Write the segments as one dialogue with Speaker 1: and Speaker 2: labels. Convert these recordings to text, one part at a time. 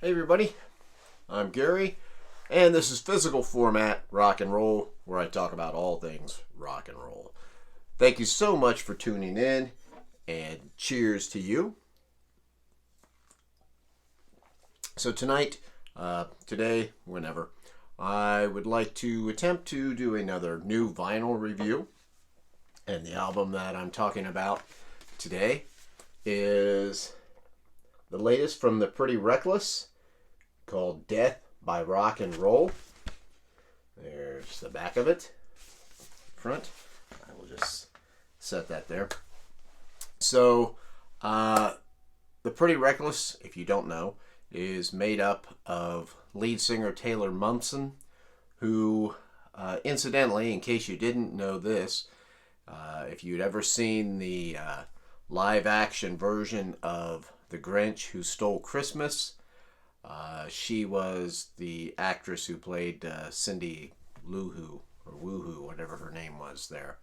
Speaker 1: Hey everybody, I'm Gary, and this is Physical Format Rock and Roll, where I talk about all things rock and roll. Thank you so much for tuning in, and cheers to you. So today, whenever, I would like to attempt to do another new vinyl review, and the album that I'm talking about today is the latest from the Pretty Reckless, called Death by Rock and Roll. There's the back of it, front. I will just set that there. So, the Pretty Reckless, if you don't know, is made up of lead singer Taylor Momsen, who, incidentally, in case you didn't know this, if you'd ever seen the live action version of The Grinch Who Stole Christmas, she was the actress who played Cindy Lou Who, or Woohoo, whatever her name was there.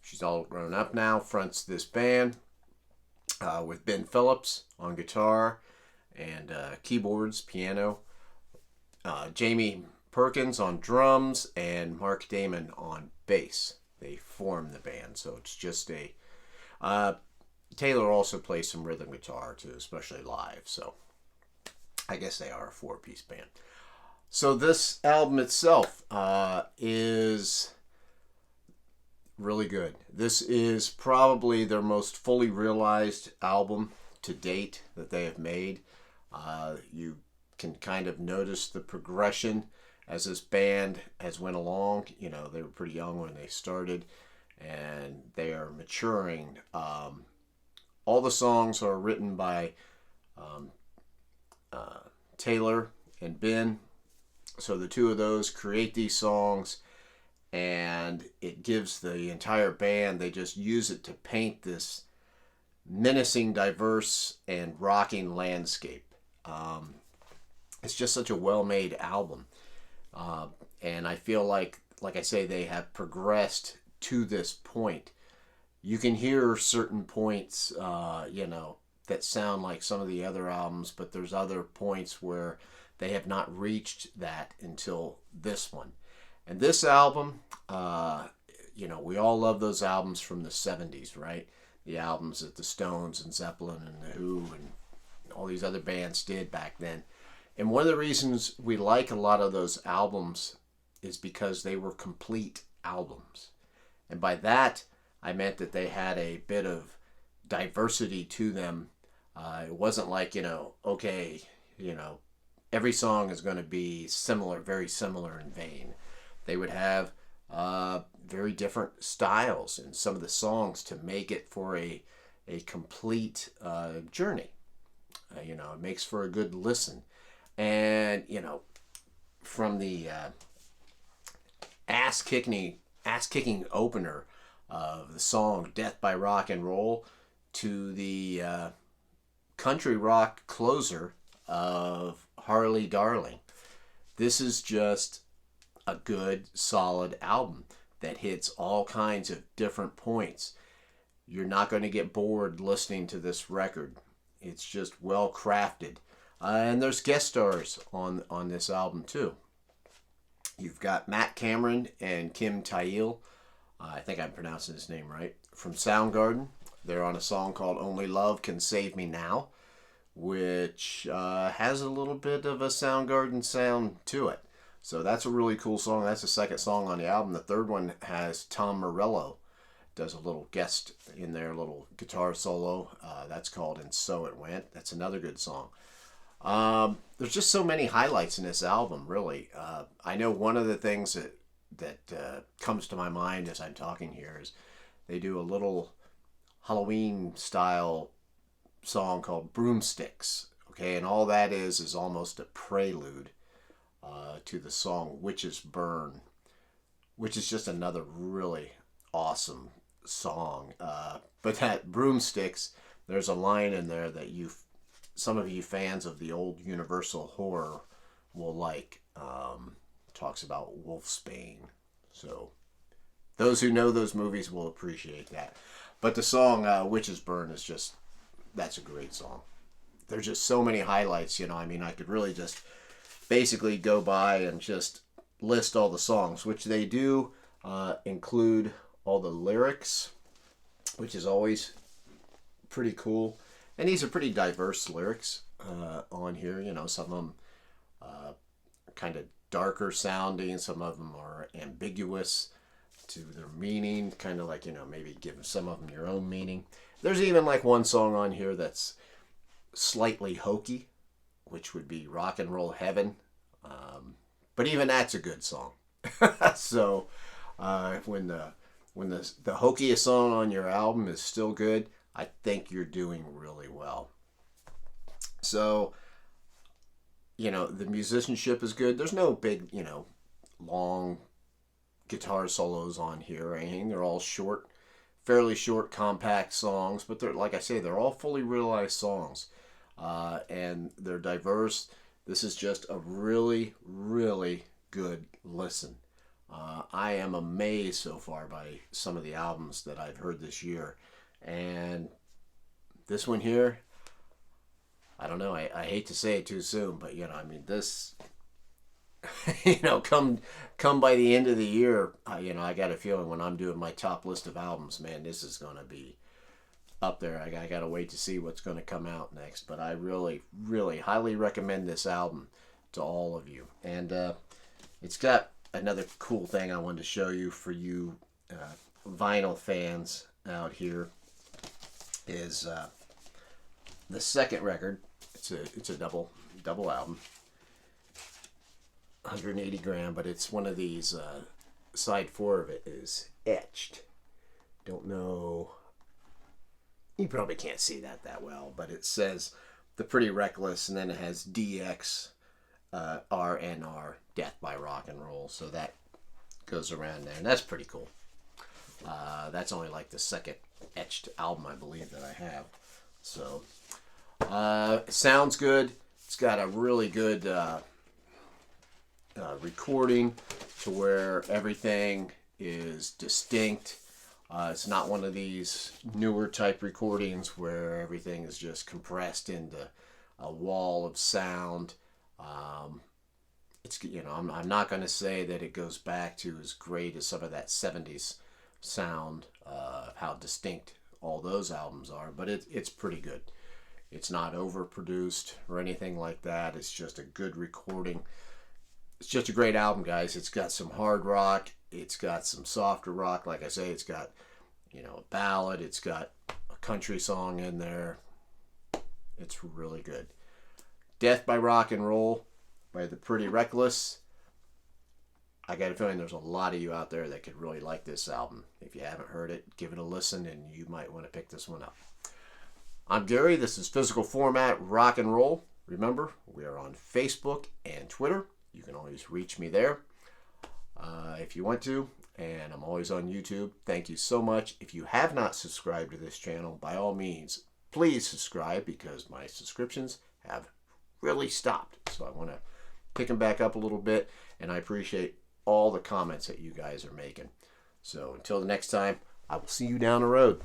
Speaker 1: She's all grown up now, fronts this band with Ben Phillips on guitar and keyboards, piano, Jamie Perkins on drums, and Mark Damon on bass. They form the band, so it's just a... Taylor also plays some rhythm guitar too, especially live, so I guess they are a four-piece band. So this album itself is really good. This is probably their most fully realized album to date that they have made. You can kind of notice the progression as this band has went along. You know, they were pretty young when they started, and they are maturing. All the songs are written by Taylor and Ben. So the two of those create these songs, and it gives the entire band, they just use it to paint this menacing, diverse, and rocking landscape. It's just such a well-made album. And I feel like I say, they have progressed to this point. You can hear certain points, that sound like some of the other albums, but there's other points where they have not reached that until this one. And this album, we all love those albums from the 70s, right? The albums that the Stones and Zeppelin and The Who and all these other bands did back then. And one of the reasons we like a lot of those albums is because they were complete albums. And by that, I meant that they had a bit of diversity to them. It wasn't like, every song is going to be similar, very similar in vein. They would have very different styles in some of the songs to make it for a complete journey. It makes for a good listen. And, from the ass-kicking opener of the song Death by Rock and Roll to the country rock closer of Harley Darling. This is just a good, solid album that hits all kinds of different points. You're not going to get bored listening to this record. It's just well crafted. And there's guest stars on this album too. You've got Matt Cameron and Kim Thayil. I think I'm pronouncing his name right. From Soundgarden. They're on a song called Only Love Can Save Me Now, which has a little bit of a Soundgarden sound to it. So that's a really cool song. That's the second song on the album. The third one has Tom Morello. Does a little guest in there, a little guitar solo. That's called And So It Went. That's another good song. There's just so many highlights in this album, really. I know one of the things that comes to my mind as I'm talking here is they do a little Halloween style song called Broomsticks. Okay, and all that is almost a prelude to the song Witches Burn, which is just another really awesome song. But that Broomsticks, there's a line in there that some of you fans of the old Universal horror will like. Talks about Wolfsbane. So those who know those movies will appreciate that. But the song Witches Burn is just, that's a great song. there's just so many highlights. I mean, I could really just basically go by and just list all the songs, which they do include all the lyrics, which is always pretty cool. And these are pretty diverse lyrics on here. Some of them kind of darker sounding, some of them are ambiguous to their meaning, kind of like, maybe give some of them your own meaning. There's even like one song on here that's slightly hokey, which would be Rock and Roll Heaven. But even that's a good song. So when the hokiest song on your album is still good, I think you're doing really well. So, the musicianship is good. There's no big, long guitar solos on here or anything. They're all short, fairly short, compact songs, but they're, like I say, they're all fully realized songs. And they're diverse. This is just a really, really good listen. I am amazed so far by some of the albums that I've heard this year. And this one here, I don't know, I hate to say it too soon, but, I mean, this, come by the end of the year, I got a feeling when I'm doing my top list of albums, man, this is going to be up there. I got to wait to see what's going to come out next. But I really, really highly recommend this album to all of you. And it's got another cool thing I wanted to show you for you vinyl fans out here is the second record. It's a double album, 180 gram, but it's one of these. Side 4 of it is etched. Don't know. You probably can't see that well, but it says The Pretty Reckless, and then it has DX, RNR, Death by Rock and Roll. So that goes around there, and that's pretty cool. That's only like the second etched album, I believe, that I have. So it sounds good. It's got a really good recording to where everything is distinct. It's not one of these newer type recordings where everything is just compressed into a wall of sound. It's I'm not going to say that it goes back to as great as some of that 70s sound, how distinct all those albums are, but it's pretty good. It's not overproduced or anything like that. It's just a good recording. It's just a great album, guys. It's got some hard rock. It's got some softer rock. Like I say, it's got, a ballad. It's got a country song in there. It's really good. Death by Rock and Roll by The Pretty Reckless. I got a feeling there's a lot of you out there that could really like this album. If you haven't heard it, give it a listen, and you might want to pick this one up. I'm Gary. This is Physical Format Rock and Roll. Remember, we are on Facebook and Twitter. You can always reach me there if you want to, and I'm always on YouTube. Thank you so much. If you have not subscribed to this channel, by all means, please subscribe, because my subscriptions have really stopped. So I want to pick them back up a little bit, and I appreciate all the comments that you guys are making. So until the next time, I will see you down the road.